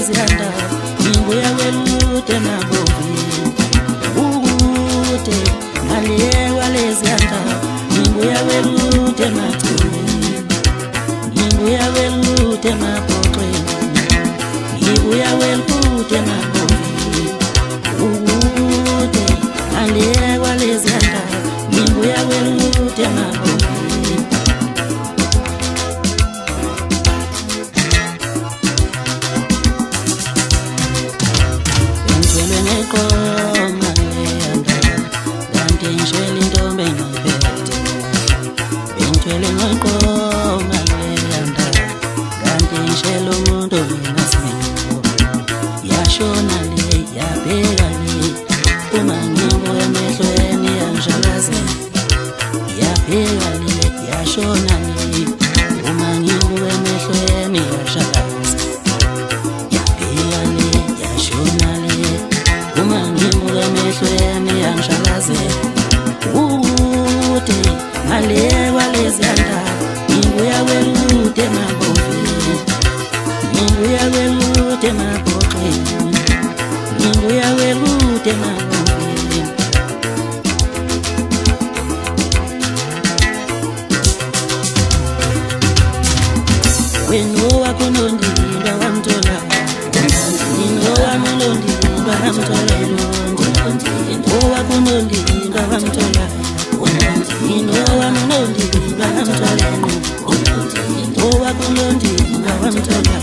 waleziyanda ngibuya welude mabovi ukude ngale waleziyanda ngibuya welude machini ngibuya welude maboqweni ngibuya welude mabovi ukude ngale waleziyanda ngibuya welude mabovi Koma leyanda kanti ngishela intombi engiphethe bengithwele ngokoma leyanda kanti ngishela umuntu engasinto yashona le yabheka le uma ngibuya emehlweni yangishalaze yabheka le yashona le uma ngibuya emehlweni yangishalaze yabheka le yashona le uma ngibuka emehlweni yangishalaze ukude ngale waleziyanda ngibuya welude mabovi ngibuya welude maboqweni ngibuya welude mabovi wena wakunondinda wamthola nowamlondinda wamthola owakunondinda wamthola nowamlondinda wamthola owakunondinda wamthola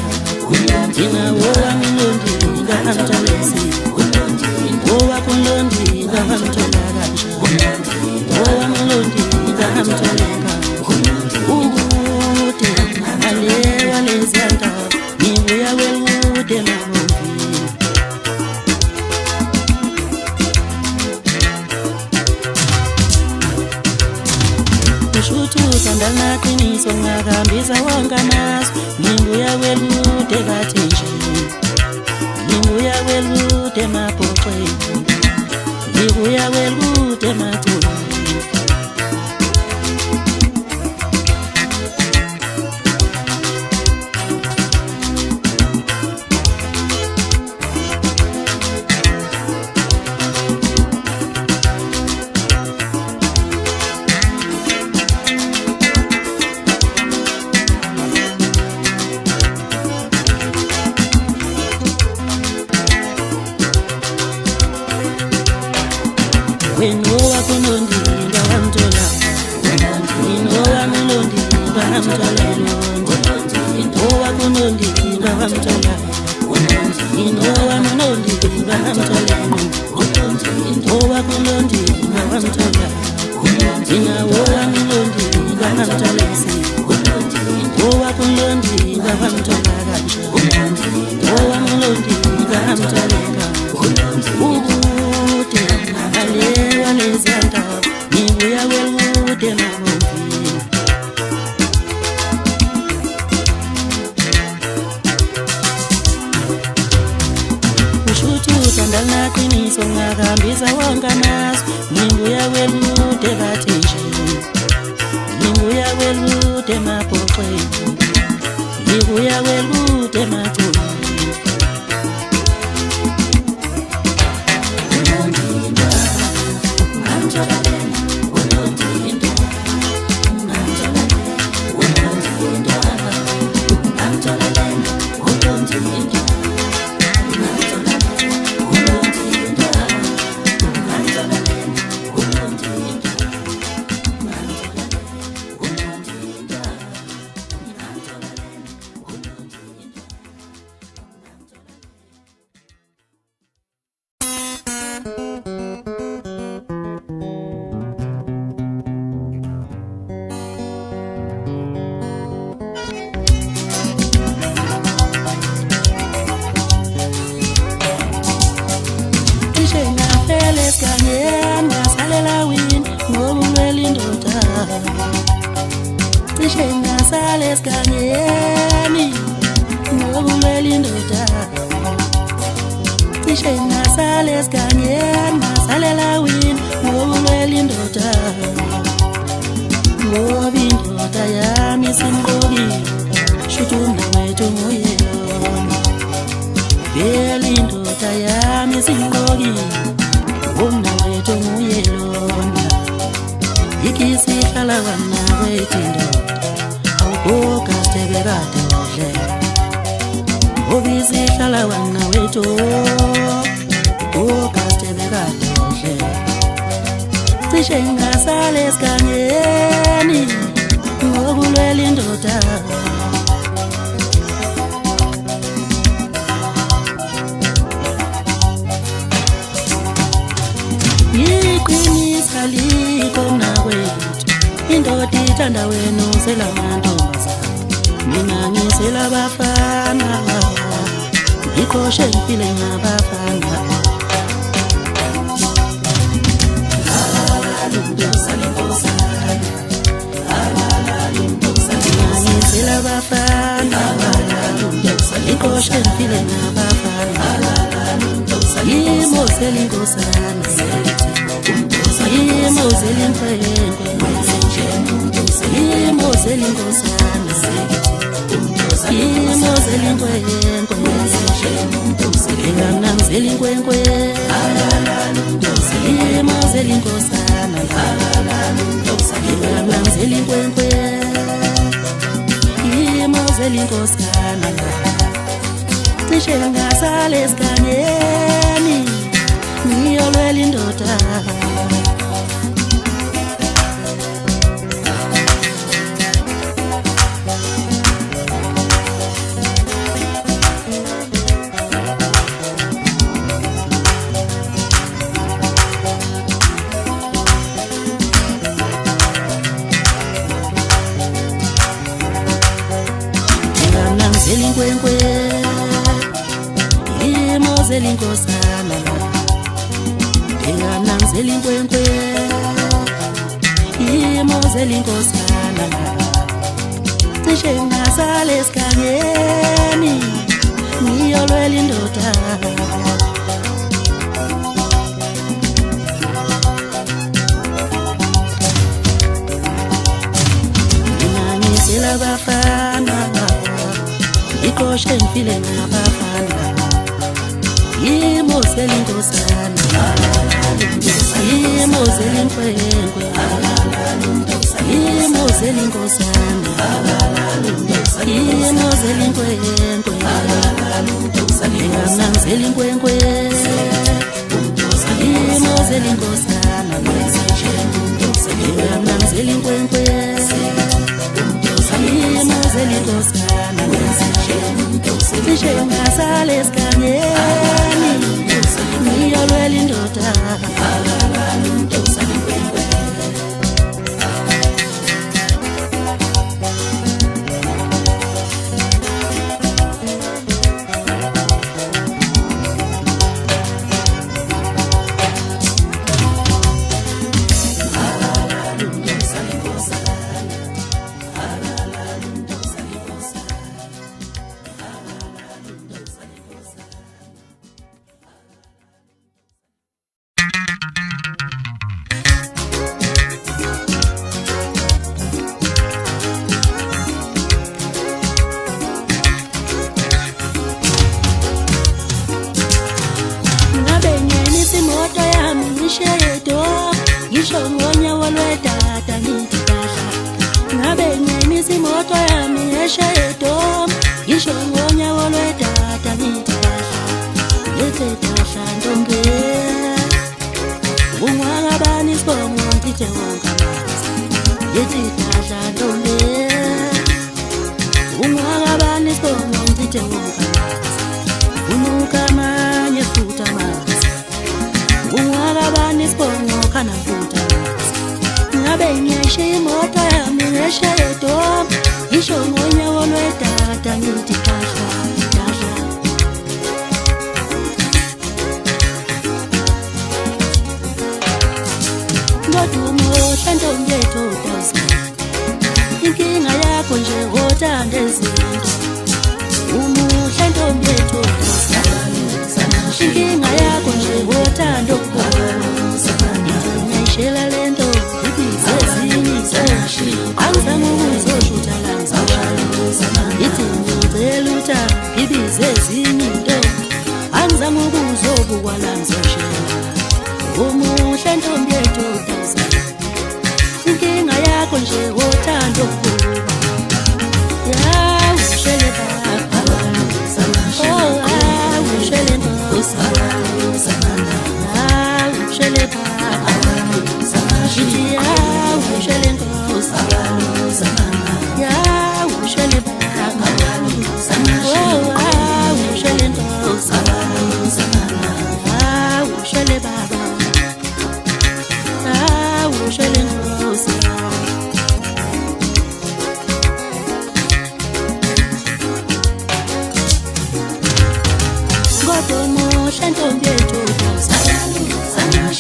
thina owamlondinda wamthola owakunondinda wamthola owamlondinda wamthola ukude ngale waleziyanda ngibuya welude mabovi Ushuthi usandana qiniso ngakahambisa wonke amasu ngibuya welude kathi nje ngibuya welude mabhoxeni ngibuya welude macuni wena wakunondinda wamthola owamlondinda wamthola owakunondinda wamthola owamlondinda wamthola owakunondinda wamthola thina owamlondinda wamthola owakunondinda wamthola owamlondinda wamthola ukude ngale waleziyanda ngibuya welude mabovi ushuthi usandana qiniso ngakahambisa wonke amasu ngibuya welude kathi nje ngibuya welude mabhoxeni ngibuya welude macuni Ngasale esigangeni ngobulwela indoda cishe ngasale esigangeni ngasalela wini ngobulwela indoda ngoba indoda yami simqokile shuthi umnawethu nguyena belindoda yami sinqokile umnawethu nguyelona ikisihlala kwamnawethu indoda awugogaste bekade udle obisihlala kwamnawethu ugogaste bekade udle cishe ngasale esigangeni ngokulwela indoda iqinisa liko mnakwethu indoda ithanda wena usela amantombazana mina ngisela abafana ngikoshe ngifile ngabafana ngisela abafana ngikoshe ngifile ngabafana yimosela inkosana yimosela imfenkwe yimosela inkosana yimosela inkwenkwe engamnamzela inkwenkwe yimosela inkosana engamnamzela inkwenkwe yimosela inkosana cishe ngasale esigangeni ngiyolwela indoda engamnamzela inkwenkwe yimosela inkosana engamnamzela inkwenkwe yimosela inkosana cishe ngasale esigangeni ngiyolwela indoda nginganisela abafana ngikoshe ngifile ngabafana yimosela inkosana yimosela inkwenkwe yimosela inkosana yimosela inkwenkwe engamnamzela inkwenkwe yimosela inkosana engamnamzela inkwenkwe yimosela inkosana cishe ngasale esigangeni ngiyolwela indoda ngisho ngonyawo lwetata ngithi kahla ngabe ngemisa imoto yami eshedo ngisho ngonyawo lwetata ngithi kahla lethe kahla ntombi ungwakabani isibongo ngithe wonke amanzi lethe kahla ntombi ungwakabani isibongo ngithe wonke amanzi unuka amanye futhi amanzi ungwakabani isibongo kana futhi ngabe ngiyashiya imoto yami eshedo ngisho ngonyawo lwetata ngithi kahla kahla ngodumo ntombi yethu udazi inkinga yakho nje othanda izinto umuhle ntombi yethu udazi inkinga yakho nje othanda ukubona ngiyishela lento ibize ezinye angizama ukuzoshuta la ngizoshala ngithi ngicela uthando ibize ezinye into bukwalangizoshela umuhle ntombi yethu utawuzala inkinga yakho nje wothanda ukuba ushele baba ushele ngosala ushele baba ushele ngosala ushele baba ushele ngosala ushele baba ushele ngosala muhle ntombi yethu utawuzala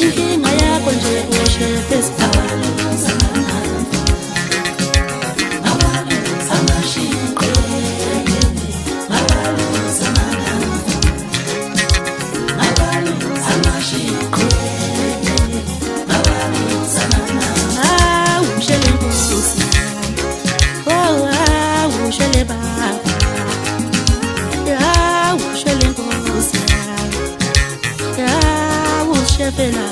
inkinga yakho nje ushefe esibhawala ushele nkosi ushele baba ushele nkosi ushefela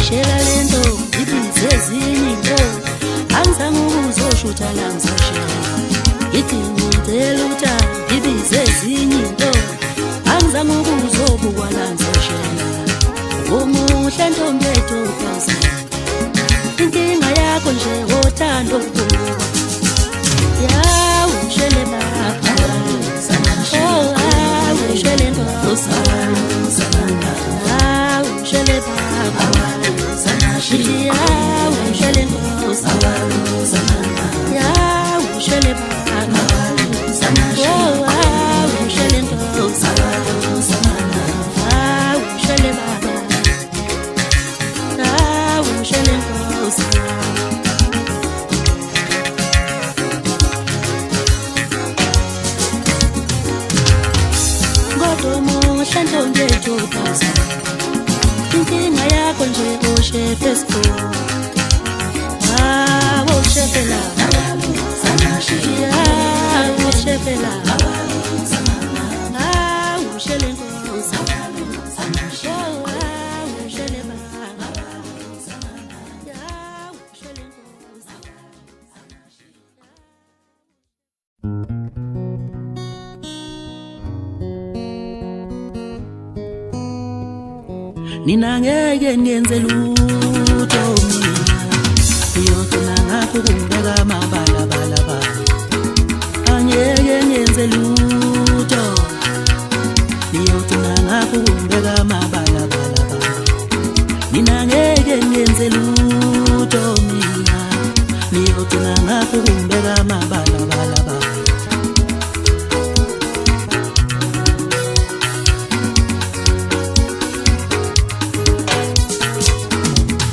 shela lento ibize ezinye into angizange ukuzoshuta la ngizoshela ithi ngicela uthando ibize ezinye into angizange ukuzobukwa la ngizoshela umuhle ntombi yethu utawuzala inkinga yakho nje wothanda ukuba ushele baba ushele ngosala ushele baba ushele ngosala ushele baba ushele ngosala ushele baba ushele ngosala muhle ntombi yethu utawuzala inkinga yakho nje ushefe esibhawala ushefela ushefela ushele nkosi ushele baba ushele nkosi nina ngeke ngenze lutho mina uyogcina ngakho kungibeka amabala angeke ngenze lutho uyogcina ngakho kungibeka amabala nina ngeke ngenze lutho mina uyogcina ngakho kungibeka amabala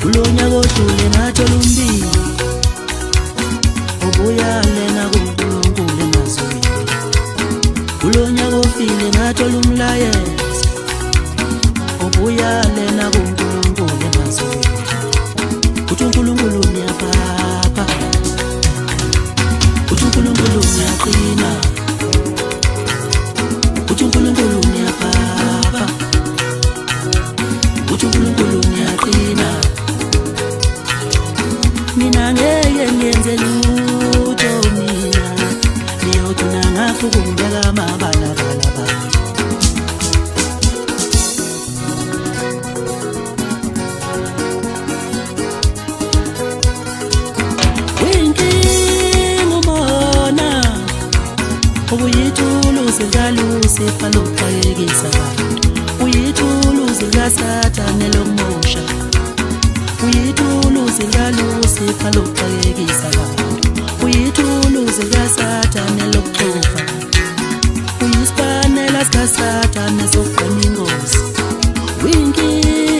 Ulonyaka odlule ngathola umbiko obuyale nakuNkulunkulu emazweni. Ulonyaka ofile ngathola umlayezo obuyale nakuNkulunkulu emazweni. Uthi uNkulunkulu uyaphapha, uthi uNkulunkulu uyaqina, uthi uNkulunkulu uyaphapha, uthi uNkulunkulu uyaqina. Mina ngeke ngenze lutho mina ngiyogcina ngakho kungibeka amabala winkinga umona ubuyithuluzi likaLucifer lokuxakekisa abantu uyithuluzi likaSathane lokumusha uyithuluzi likaLucifer lokuxakekisa abantu uyithuluzi likaSathane lokuxofa uyisipanela sikaSathane sokugwema ingozi winkinga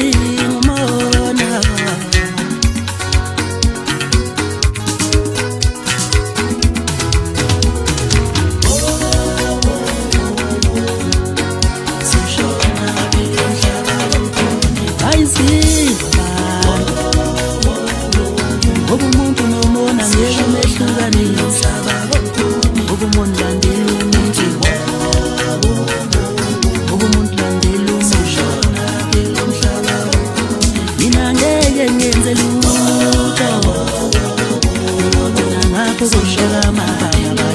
kumbeka mabala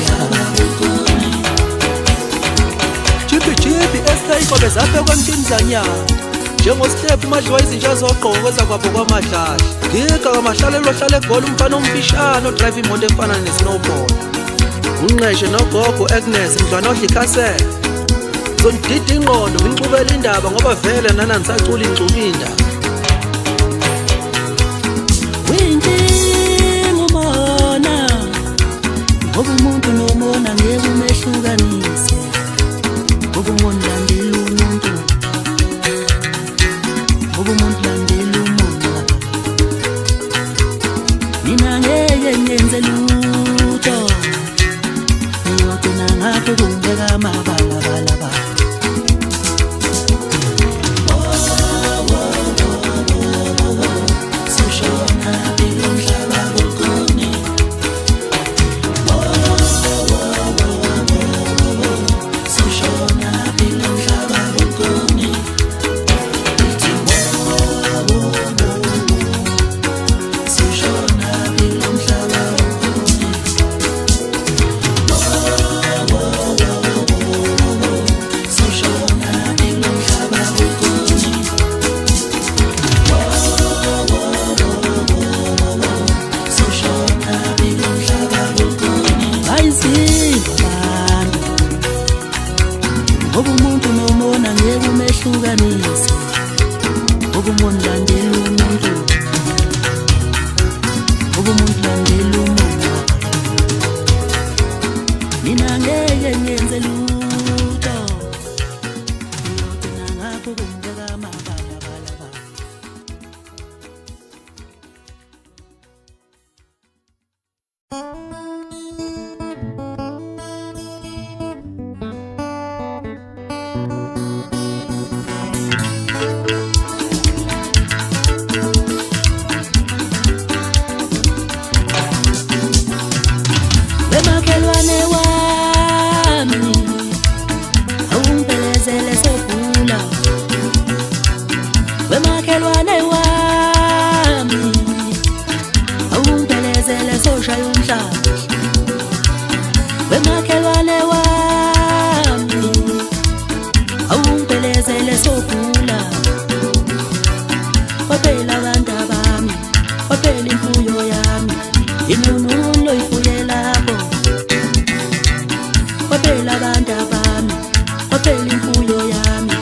Chipi esayiko bezaphe kwemthinzanya njengostep madliwa izinja zoqokweza kwapho kwamahlahla ngika kamahlalelo hlala egoli umfana omfishane odrive imoto efana nesnowball unqeshe nogogo Agnes mntwana odla ikhasela zondida ingqondo ngixubela indaba ngoba vele nana nisacula ingcukinda winkinga umona ngoba umuntu nomona ngeke umehlukanise ngoba umuntu landela umuntu ngoba umuntu landela umuntu mina ngeke ngenze lutho ngiyogcina ngapho kumbeka amabala ngoba umuntu nomona ngeke umehlukanise ngoba umuntu landela umuntu ngoba umuntu landela umuntu mina ngeke ngenze lutho ngiyogcina ngapho kumbeka amabala wemakhelwane wami awungibelezele sogula wemakhelwane wami awungibelezele soshaya umhlaba wemakhelwane wami awungibelezele sogula kwaphela abantu bami kwaphela imfuyo yami inunulo ifuye lapho kwaphela abantu bami kwaphela imfuyo yami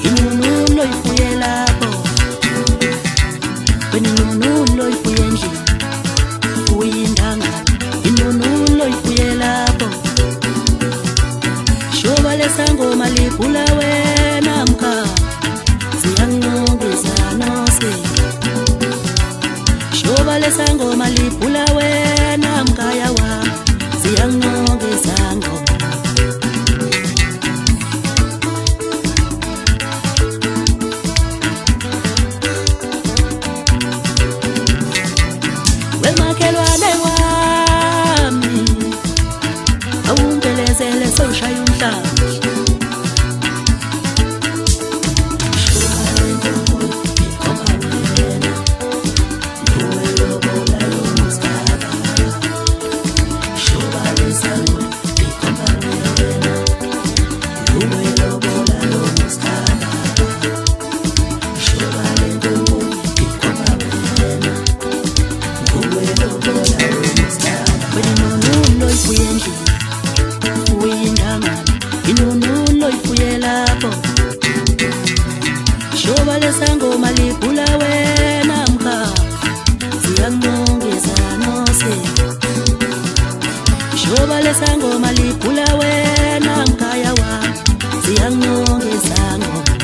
inunulo ifuye lapho inunulo ifuye endlini uyindanga inunulo ifuye lapho shoba lesangoma libhula wena mkha ziyanqongeza nose shoba lesangoma libhula wena mkhaya wami ziyanqongeza ngoma wemakhelwane wami awungibelezele soshaya umhlaba inunulo ifuye lapho shoba lesangoma libhula wena mkha ziyanqongeza nose shoba lesangoma libhula wena mkhaya wami ziyanqongeza ngoma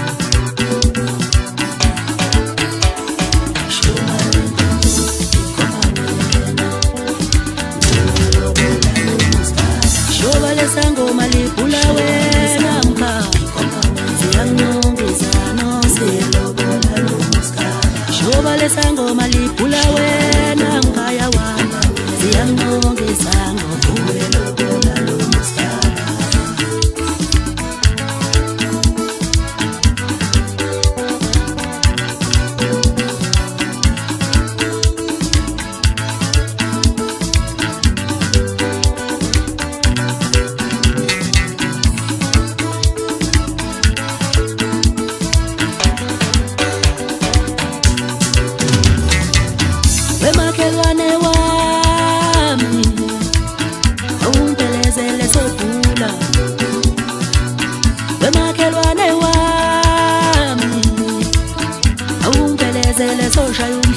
shoba lesangoma libhula wena mkha ziyanqongeza nose shoba lesangoma libhula wena mkhaya wami ziyanqongeza ngoma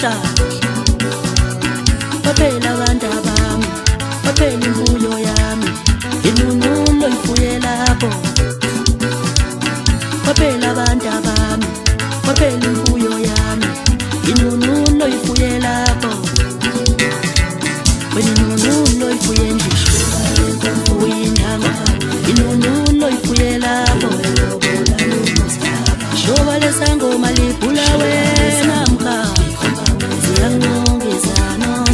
namhlanje baphela abantu abami baphela imfuyo yami inunulo ifuye lapho baphela abantu abami baphela imfuyo yami inunulo ifuye lapho inunulo ifuye ndisho uyindanga inunulo ifuye lapho shoba lesangoma liphula wena mkha ziyangongezana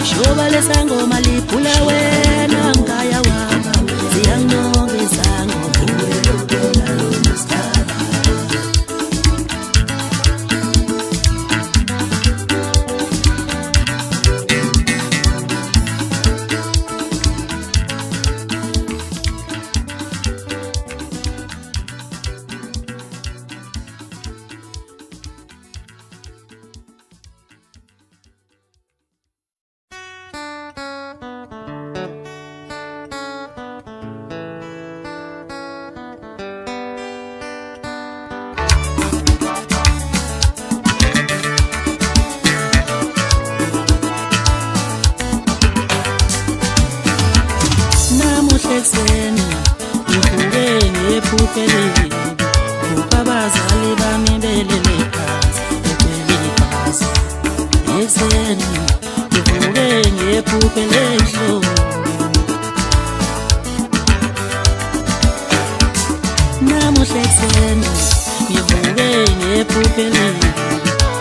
shoba lesangoma liphula wena mkhaya wami ziyangongezana ekuseni ngivuke ngephuphele ukabazali bami belele phansi bekhwele ibhasi ekuseni ngivuke ngephuphele ehlobo namuhla ekuseni ngivuke ngephuphele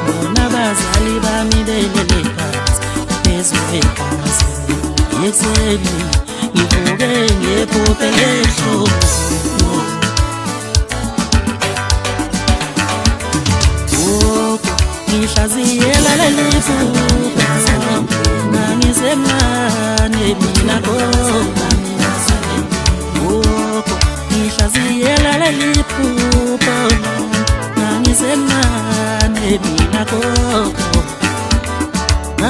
bona abazali bami belele phansi phezu kwebhasi ekuseni ngivuke ngephuphele ehlobo ngihlaziyela leliphupho nangisemncane mina ngihlaziyela leliphupho nangisemncane mina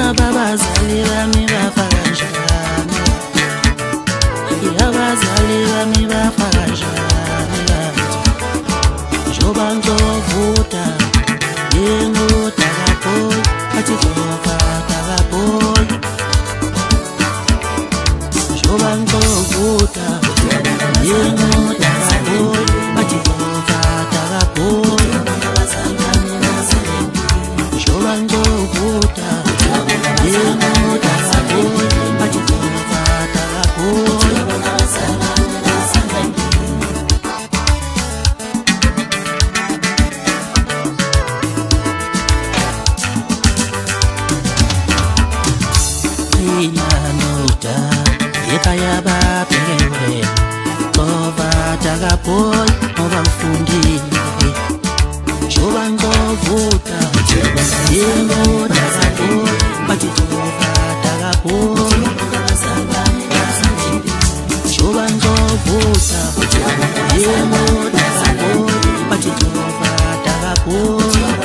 abazali bami bafa kanjani abazali bami bafa kanjani njoba ngizovuta yengoda kaboy athi zovata kaboy njoba ngizovuta yengoda kaboy athi zovata kaboy njoba ngizovuta yengoda kaboy athi zovata kaboy ekhaya babhekewe zovata kaboy ngoba ngifundile njoba ngizovuta yengoda kaboy bathi zovata kaboy njoba ngizovuta yengoda kaboy bathi zovata kaboy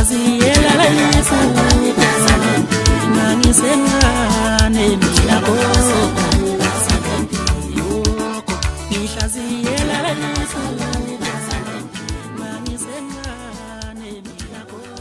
ngihlaziyela layifuba nangisengane mina kodwa ngihlaziyela layifuba nangisengane mina kodwa.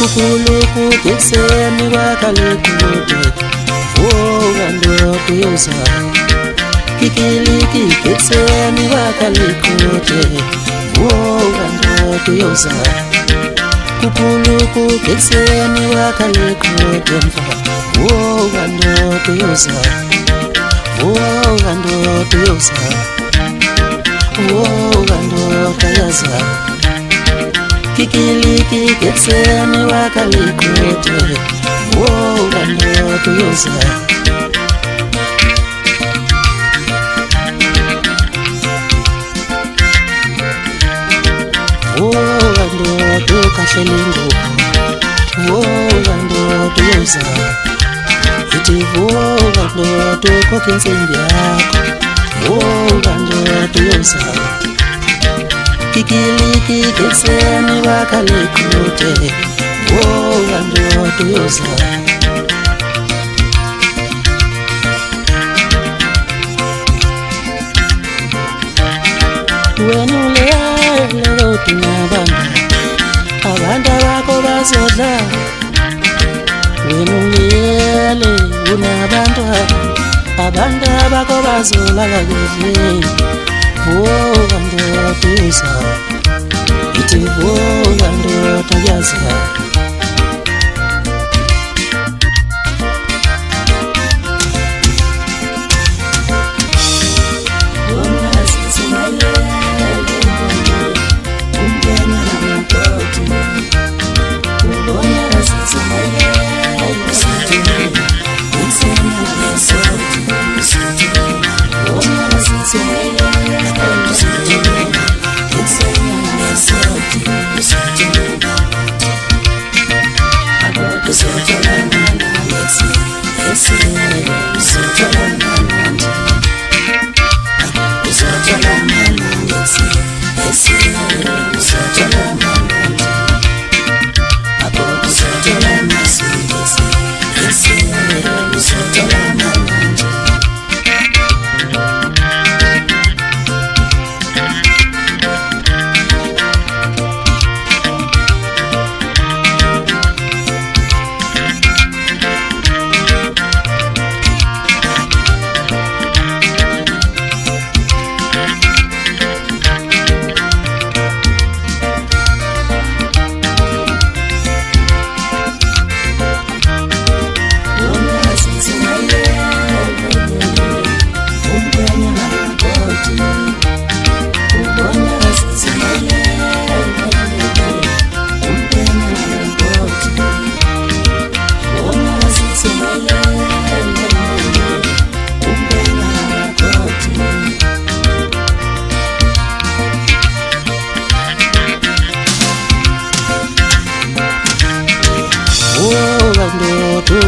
Kukuluku keseni wakalekude vuka ndoto yoza kikiliki keseni wakalekude vuka ndoto yoza kukuluku keseni wakalekude vuka ndoto yoza vuka ndoto yoza vuka ndoto yoza kikiliki keseni wakalikude vuka ndoto yoza vuka ndoto kashelingu vuka ndoto yoza iti vuka ndoto kokensimbi yako vuka ndoto yoza kikiliki keseni wakalikude vuka ndoto yoza wenulele abantu bakho bazodla wenulele unabantu bakho bazolala kuhle vuka ndoto yoza iti vuka ndoto yoza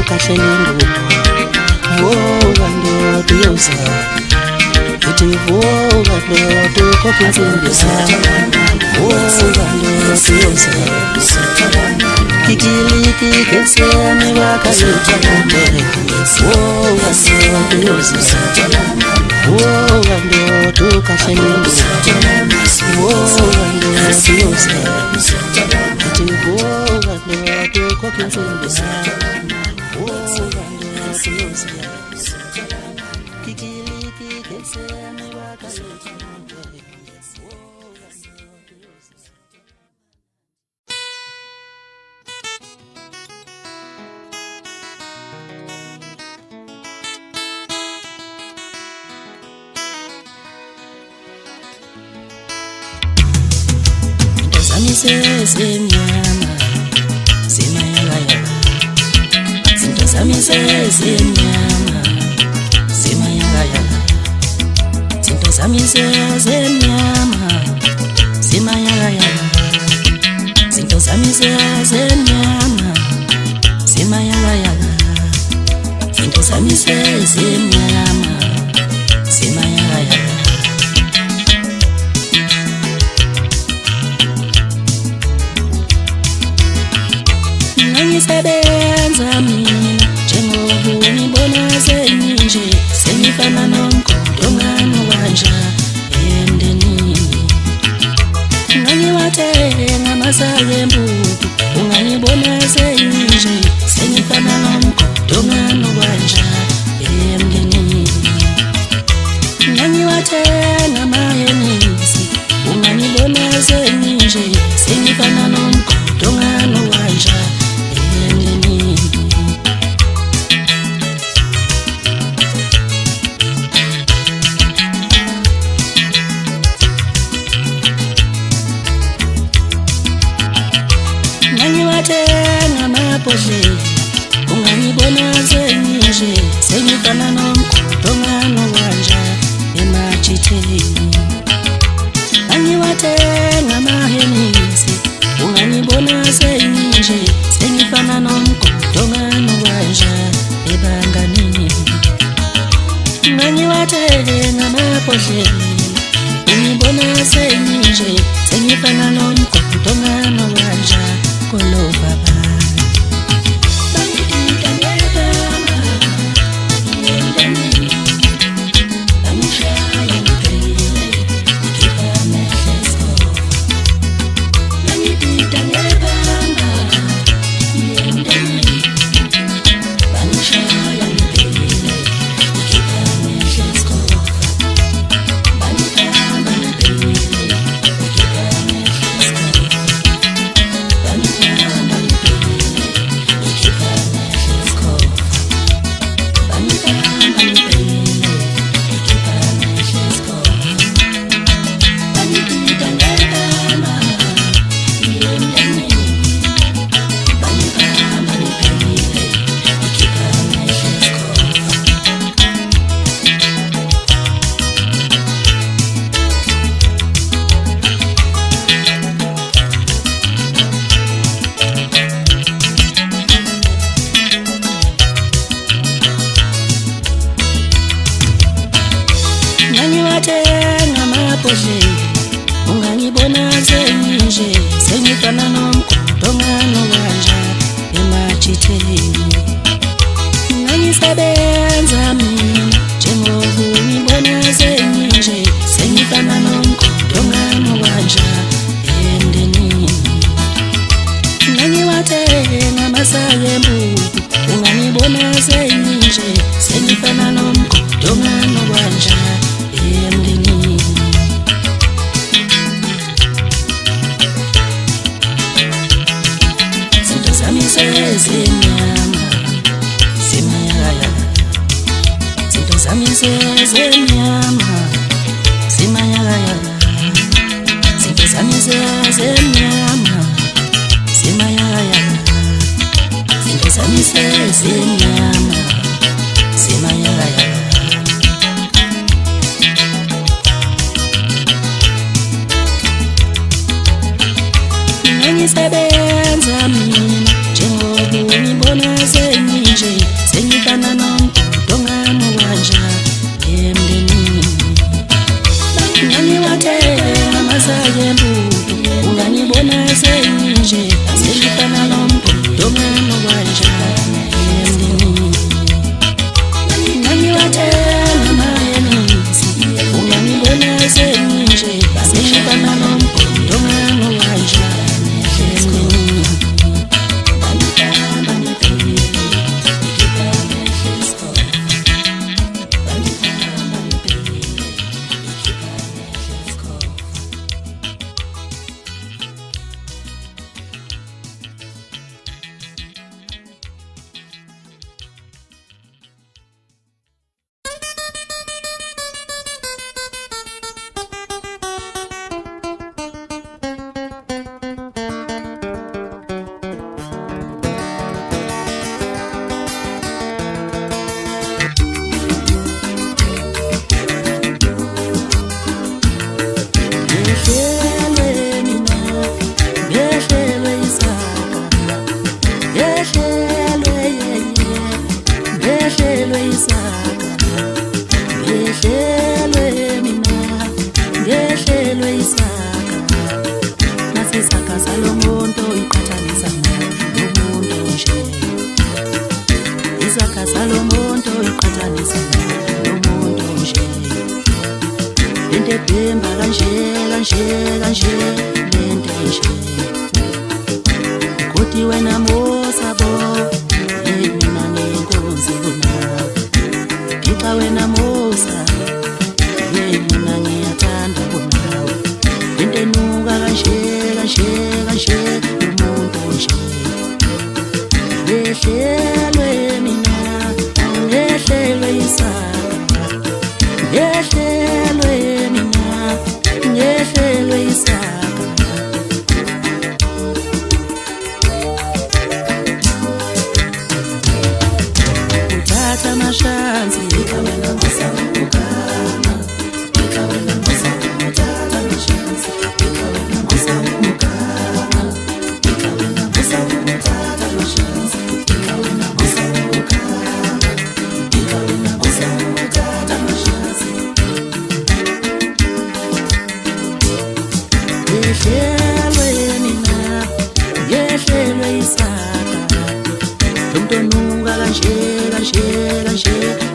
kashelingu vuka ndoto yoza iti vuka ndoto kokensimbi vuka ndoto yoza kikiliki keseni wakalikude vuka ndoto yoza vuka ndoto kashelingu vuka ndoto yoza iti vuka ndoto kokensimbi Semnyama semayala zinto zami senyama sezimnyama zimayaya nangisebenza mina njengoba ngibona seninje sengifana nomgodongano kanja emndenini nangiwathenga amasayembuku ungangibona seninje sengifana nomgodongano kanja emndenini nangiwathenga amahenisi ungangibona seninje sengifana nomgodongano kanja emndenini nangiwathenga amabhodlela ungangibona seninje sengifana nomgodongano kanja emajitheni nangiwathenga amahenisi ungangibona seninje sengifana nomgodongano kanja ebanganini nangiwathenga amabhodlela ungibona seninje sengifana nomgodongano kanja kolobaba nangiwathenga amabhodlela ungangibona seninje sengifana nomgodongano kanja emajitheni nangisebenza mina njengoba ngibona seninje sengifana nomgodongano kanja emndenini nangiwathenga amasayembuku ungangibona seninje sengifana nomgodongano kanja emndenini zinto zami sezimnyama zimayaya zinto zami sezimnyama zimayaya zinto zami sezimnyama zimayaya zinto zami sezimnyama zimayaya nangisebenza mina njengoba ngibona seninje sengifana nomgodongano kanja emndenini nangiwathenga amasayembuku ungangibona seninje sengifana nomgodongano kanja emndenini ngehlelwe mina ngehlelwe isaka nasisaka salomuntu iqhathanisa nomuntu nje isaka salomuntu iqhathanisa nomuntu nje lento ebhemba kanje lento nje kodwa wena mosabo mina nginkonzi kunawe ngixa wena mosa mina ngiyathanda kunawe lento enuka kanje umuntu nje ngehlelwe mina ngehlelwe isaka ngehlelwe mina ngehlelwe isaka uthatha amashansi wena ngosawukana wena ngosawuthatha amashansi wena ngosawukana wena ngosawuthatha amashansi wena ngosawukana wena ngosawuthatha amashansi ngehlelwe mina ngehlelwe isaka lomuntu onuka kanje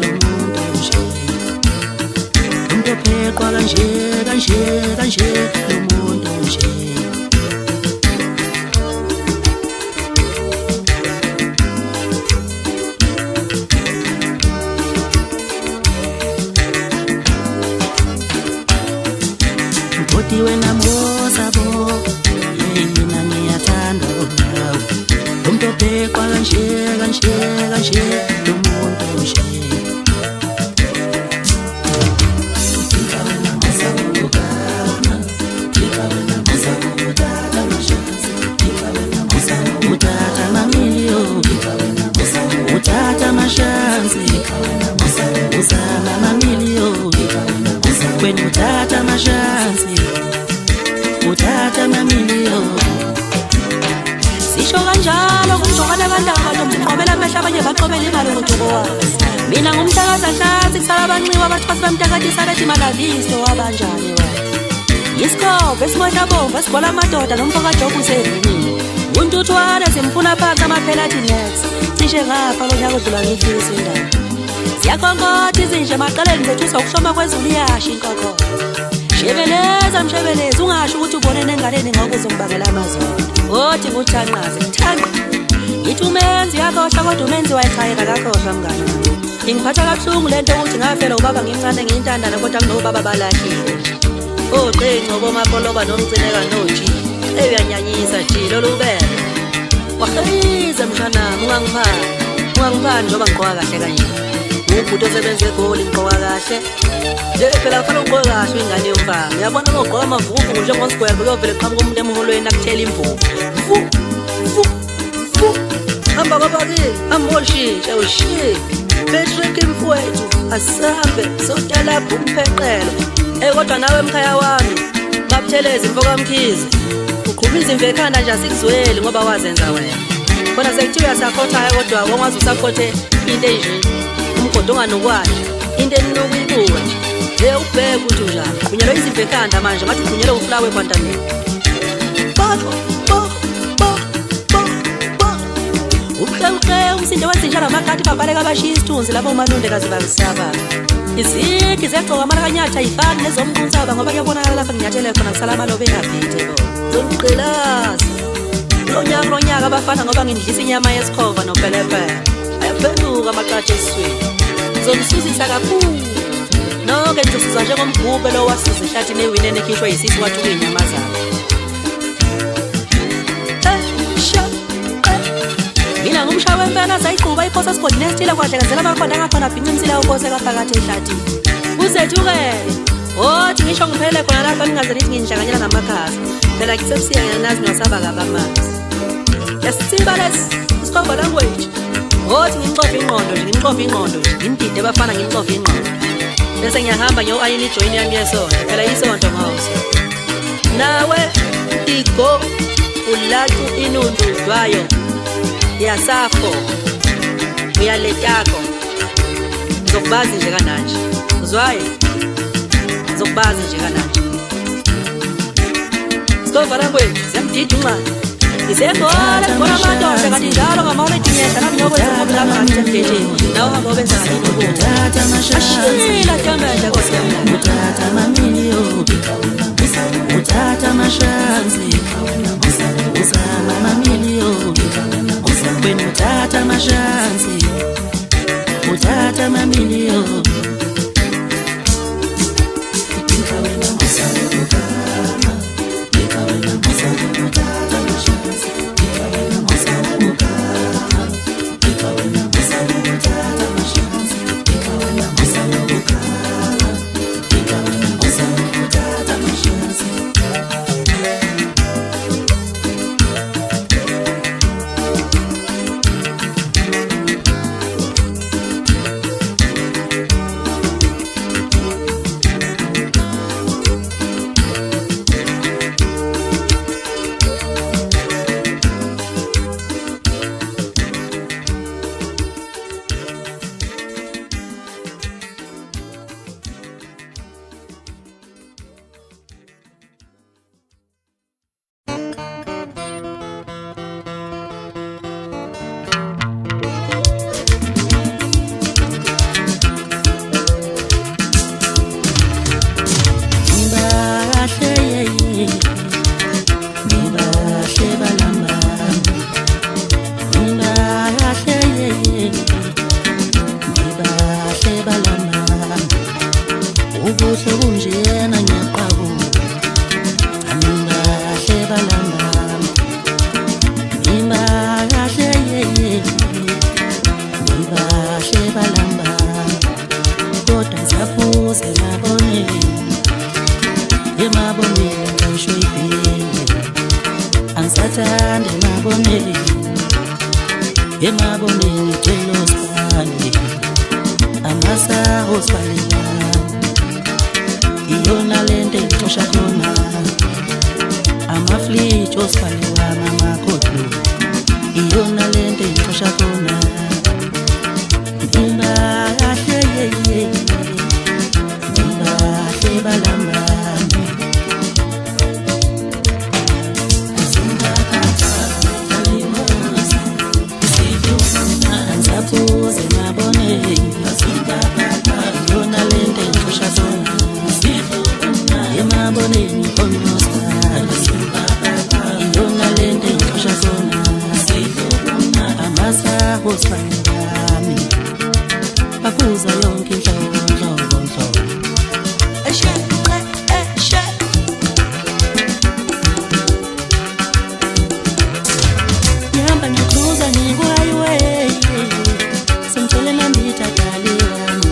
lomuntu nje lomuntu opheqwa kanje lomuntu nje kodwa wena mosabo mina ngiyathanda kunawe lomuntu opheqwa kanje lomuntu nje uthatha mamiliyoni uthatha amashansi uzama mamiliyoni wena uthatha amashansi uthatha mamiliyoni sisho kanjalo kumjokana kandaba nomqobela amehla abanye baqobela imali ngodubo wazi mina ngumhlakazahlansi kusala abanciwa abathwasi bamtakatisa bethi malavisto wabanjani wena yisikhobe esimodla bomvu esigola amadoda nomfokajobu usevini untuthwane simfuna phansi amaphela athi next cishe ngapha lo nyaka odlula ngifisa indaba siyakhonkotha izinje emaqaleni zethu sokushoma kwezulu iyasha inkokho Shebeleza ungasho ukuthi ubone nengaleni ngokuze ngibangela amazolo othi nguthanqaze thanqa yithi umenzi yakhohlwa kodwa umenzi wayichayeka kakhohlwa mngani ngiphatha kabuhlungu lento ukuthi ngafela ubaba ngincane ngiyintandana kodwa kunobaba balahlile oqengqobo mapoloba nomgcineka noji uyanyanyisa nje lolubele wakhaliza mshanami ungangiphansi njengoba ngigqoka kahle kanje ubhuti osebenze egoli ngigqoka kahle nje phela kufanele ugqoke kahle ingane yomfana uyabona ukugqoka amavuvu njengosigwebo kuyovela qhamuka umuntu emholweni akuthela imvubu hamba babaki amboshintshe ushiye Patrick mfowethu asambe sotala bumpheqelo kodwa nawe emkhaya wami ngabutheleza imfoka mkhize uqhumiza imvekhanda nje asikuzweli ngoba wazenza wena khona sekuthiwa uyasakhotha kodwa wongazi usakhothe into enje umgodo onganokwaje into enokuyibuka nje ubheke ukuthi njani kunyelwa izimvekhanda manje ngathi kunyelwa uflawe kwantaneni Ubuhle umsindo wezinja namagadi babaleka abashiya isithunzi lapho uManonde kazi babisaba izigi zegcoka amalakanyatha ayifani nezomquntsaba ngoba kuyabonakala lapha nginyathele khona kusala amalobe engaphethe bo zonqilaza lo nyaka abafana ngoba ngindlisa inyama yesikhova nopelepele ayaphenduka amaqathe esiswini zongisuzisa kakhulu nonke ngizosizwa njengomgubhe lo wasuza ehlathini ewinene ekhishwa yisisi wathuka inyamazana mina ngumshawe wempela sayiquba iphosa sigodi nesithila kwadlekazela abakhona ngakhona bhinqa imsila ukose kaphakathi ehlathini uzethukele othi ngisho ngiphele khona lapha ningaze nithi nginhlanganyela namakhasi phela ngisebusiyana nazi nosaba kabamanzi yasithiba lesi isikhomba language othi ngimxofa ingqondo nje ngimdide abafana ngimxofa ingqondo bese ngiyahamba ngiyo-ayini ijoyini yami yesonto phela isonto ngawuso nawe igo ulacu inundudwayo yasafo uyaletako Ngizokubazi nje kananje. Uzwaye? Ngizokubazi nje kananje. Sikovala kwethu, siyamdida umali. Isebhola khona amadoda kanti njalo ngamona ethiyeka nami ngokwenza ngomlanga nje. Nawo hamba obenza into kubo. Uthatha amashansi, Ashila jamela nkosiyami. uthatha amamiliyoni, uthatha amashansi, uzama amamiliyoni, wena uthatha amashansi, uthatha amamiliyoni. Emaboneni telos pandi amasa hospalina iyona lente itosha khona amafleet hospaliwa mama kodlo iyona lente itosha khona imba kahle yeye imba kahle balamba Uze mabone yona lente itosha khona emabone konosa yona lente itosha khona amasa hospani bakuza yonke inhlobo yamba ngikuza ngikwayiwe Santole na mbita kaliwani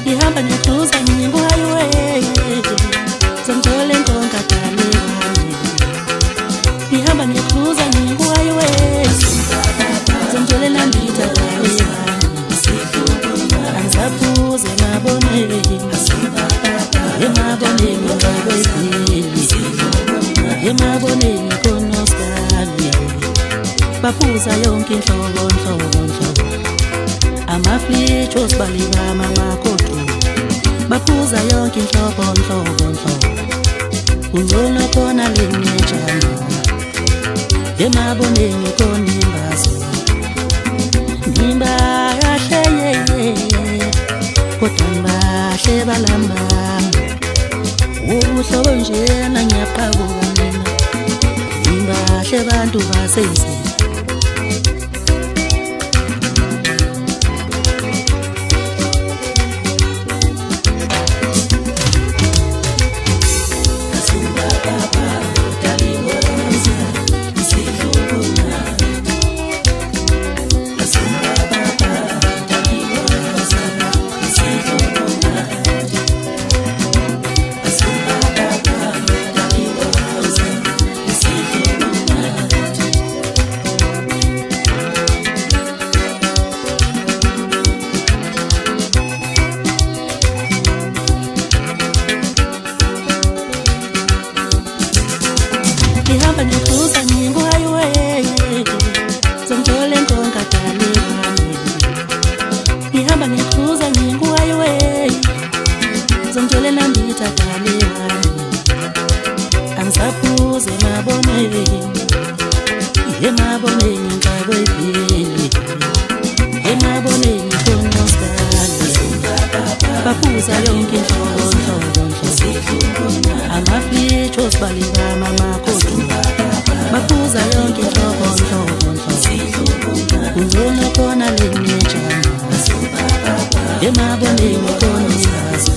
Ihamba nyatuza nyingu haywe Santole nkonga kaliwani Ihamba nyatuza nyingu haywe Santole na mbita kaliwani Anzapuze mabone Emabone mwabwezili Emabone nikonoskali Bapuza yonke inhlobo amafleet osibaliwa mama kodwa baphuza yonke inhlobo ungcono khona lenetshana emaboneni khona imbazo nimba kahle yeye kodwa mbahle balamba ubuhlobo njena ngiyaqhabuka mina nimbahle bantu basezi ngingwaywe zongitholela ndithathaliwani angisaphuze emaboneni ngixakweveli emaboneni konoskali baphuza yonke inhlobo amafitho sibalibama amakhosi baphuza yonke inhlobo kungcono khona lenetshana emaboneni konoskazi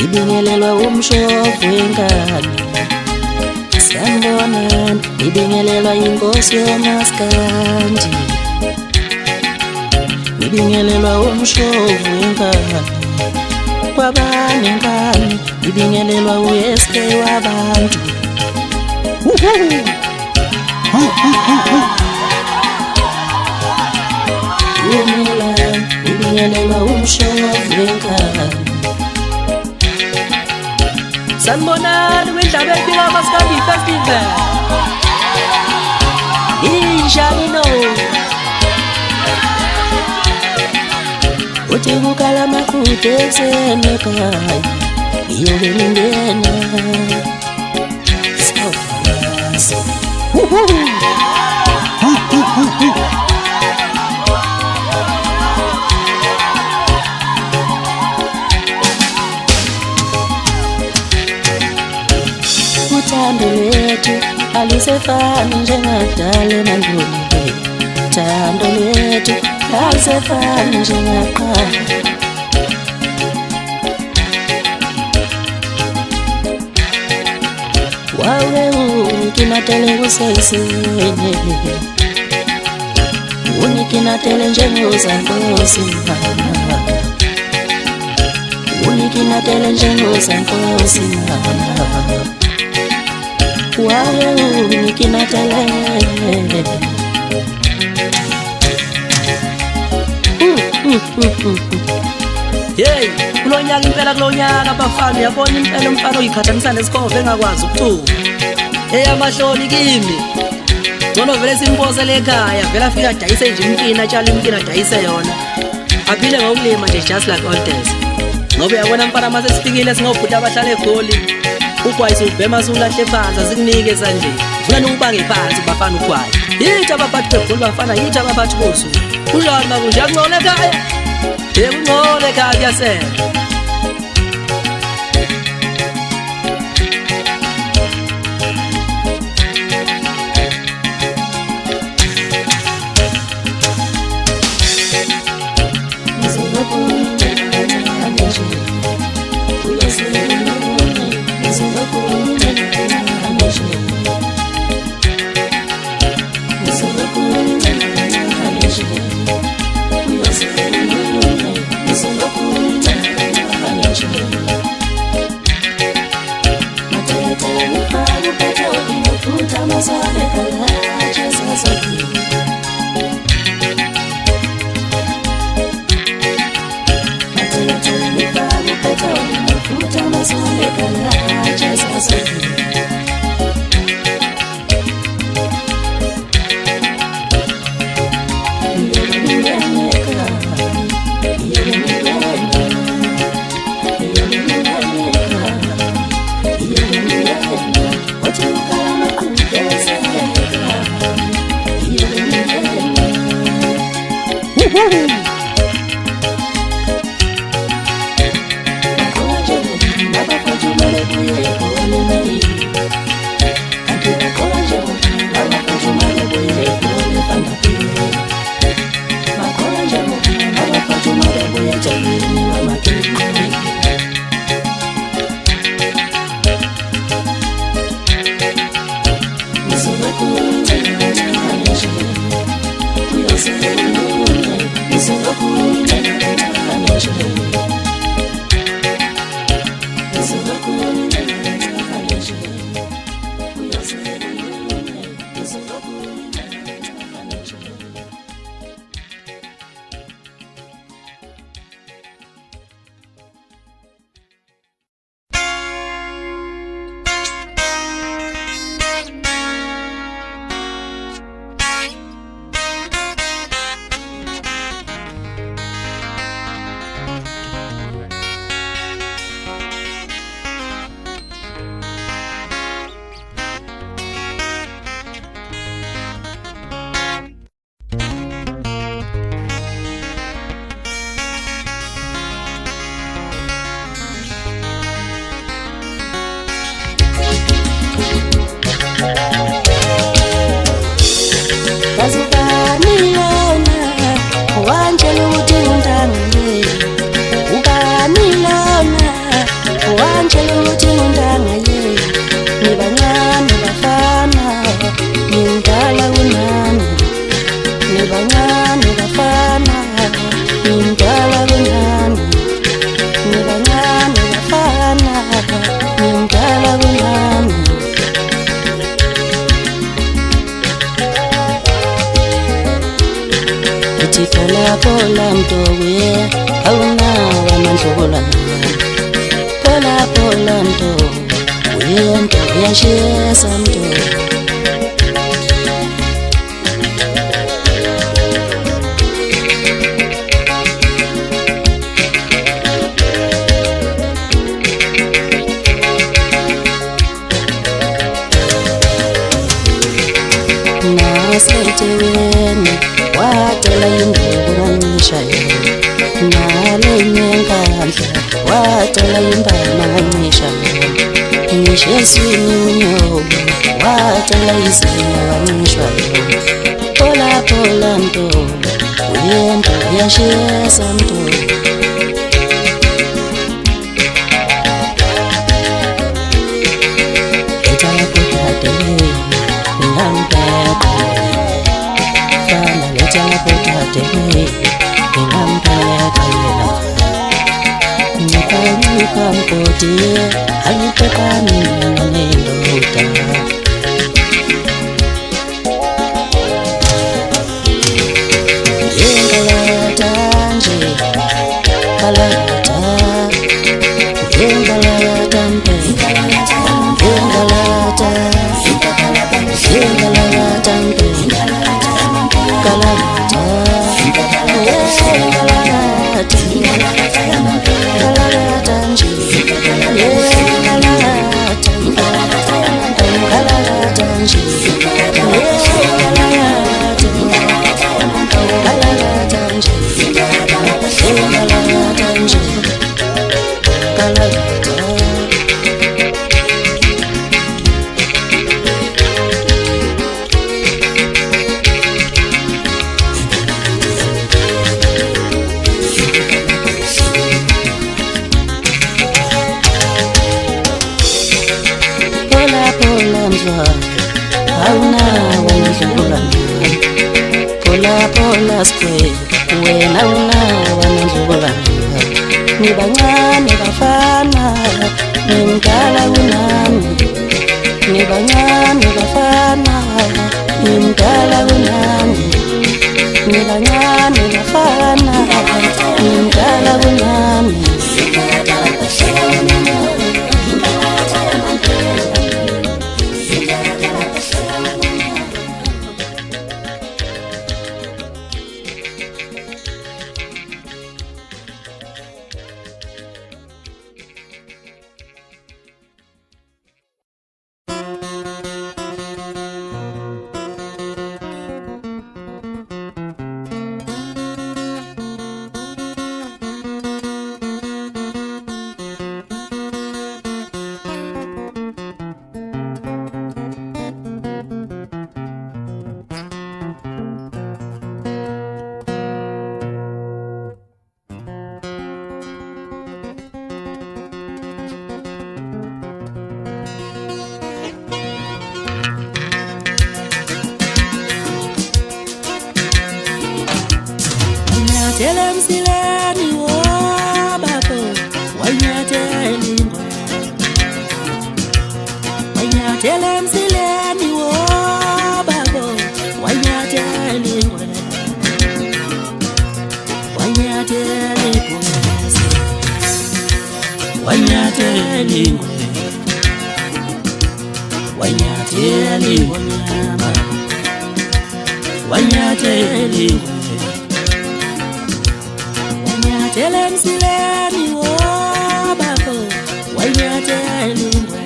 Ibingelelwa umshovu wengane sanibonani ibingelelwa inkosi yomaskandi ibingelelwa umshovu wengane kwabanengane ibingelelwa uSK wabantu ibingelelwa umshovu wengane sanibonani kwindaba ephila amaskandi festival injani no uthi kukala amaqhude esenekhaya iyobe ningena uthando lwethu alisefani njengadala emandulo uthando lwethu alisefani njengaqala wawe unikinatele kusesene unikinatele njengozankosi mama unikinatele njengozankosi mama wawe unikinatele Hey, kulonyaka impela kulonyaka bafana uyabona impela umfana oyikhathanisa nesikhovo engakwazi ukuthuma. Eyamahloni kimi. Ngcono vele simphosele ekhaya, vele afika adayise nje imkini atshala imkini adayise yona. Aphile ngokulima nje just like all days. Ngoba uyabona mfana mase sifikile singobhuti abahlala eGoli. Ugwayisa ubhema sulahle phansi asikunike sanje. Ufuna ukubange phansi bafana ugwayi. Yithi abaphathi beGoli bafana yithi abaphathi bosu. Kunjani makunje angcono ekhaya? Ngcono ekhaya kuyasela. Mafuta mazuri kala Pola mtowe hauna wamandlula pola mtowe mto yashesa mto naseteweni watela indeburanishayo nalenyenkandla watela imbanganishayo nisheswini unyobo watela izinyawanishwayo pola mto uyento yashesa mto Kampoti alipekani nanendota yengalata nje kalata yengalata mpe yengalata mpe kalata hauna wanazungula pola square wena una wanazungula ni banyane bafana ni mdala unami ni banyane bafana ni mdala unami ni banyane bafana ni mdala unami wanyathele emsileni wobabo wanyathele ingwe wanyathele emsileni wobabo wanyathele ingwe wanyathele ibhubesi wanyathele ingwe wanyathele ingonyama wanyathele ingwe wanyathele emsileni wobabo wanyathele ingwe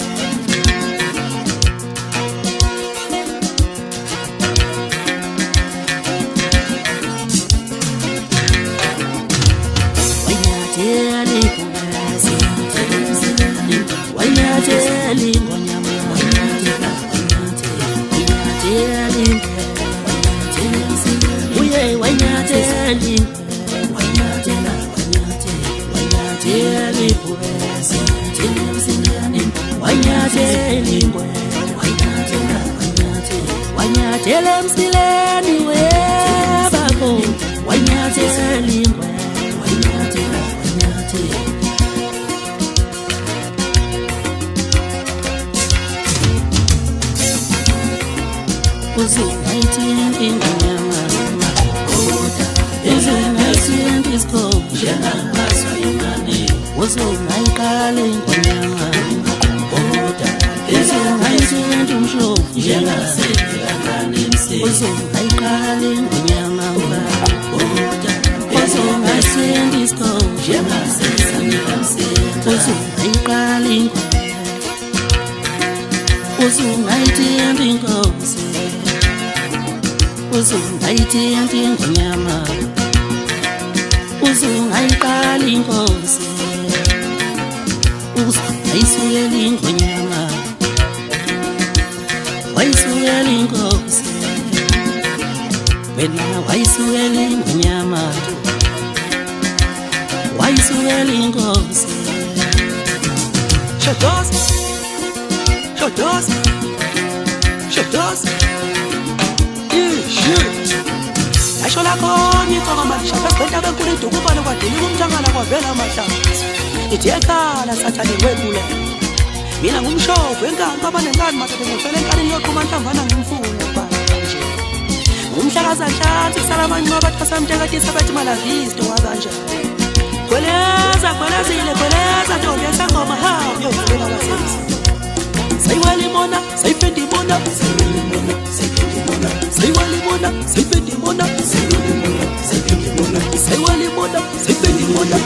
wanyathele ibhubesi wanyathele ingonyama wanyathele ingwe uye wanyathele wanyathele ibhubesi wanyathele ingwe wanyathele emsileni webabo wanyathele ingwe uzungayithinti ingonyama uzungayithinti isikhobo uzungayiqala ingonyama uzungayithinti umhlobo uzungayiqala ingonyama uzungayithinti isikhobo uzungayiqala ingonyama uzungayithinti inkosi uzungayithinti ingonyama uzungayiqala inkosi uzungayisukela ingonyama wayisukela inkosi wena wayisukela ingonyama wayisukela inkosi Shotosa Shotosa Shotosa asho lakho ngicoko manje phela benkulu ukubana kwadini kumntangana kwavela amahlanzi ithi ekhala sathane webule mina ngumshopho enkani abanenkani madoda ngifela enkani yoqhuma nhlanvana ngimfuna banje umhlakaza nhlanzi kusala manje mabathasa mtekati sabathi malavisto wabanje kwelezile kweleza ntombi esangoma hawo yovela wasisi sayiwela imona sayifenda imona sayiwela imona sayifenda imona sayiwela imona sayifenda imona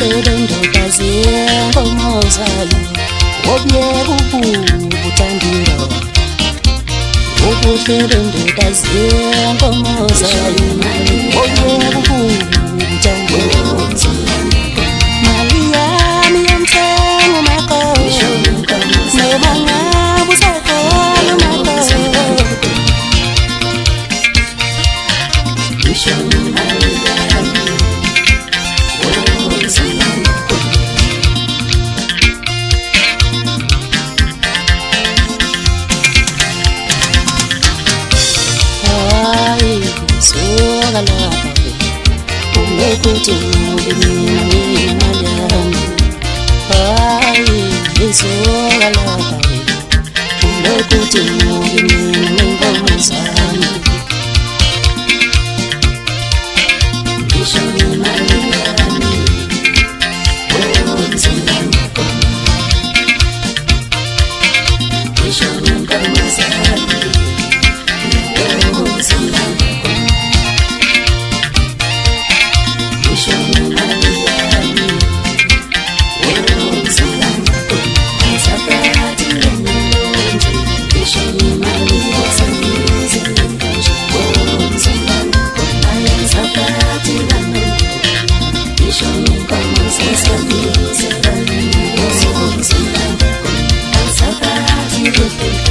bendokazi yengomozayo obyeka ukubutandiro ubuhle bendokazi yengomozayo obyeka ukubutandiro mali yami yomthengo makosho nebanga busakhona makosho Ukuthi ngibini malami izola lapha ukuthi ngibini ngoma zami isho imali yami wenzilana isho ngoma zami wenzilana Thank you.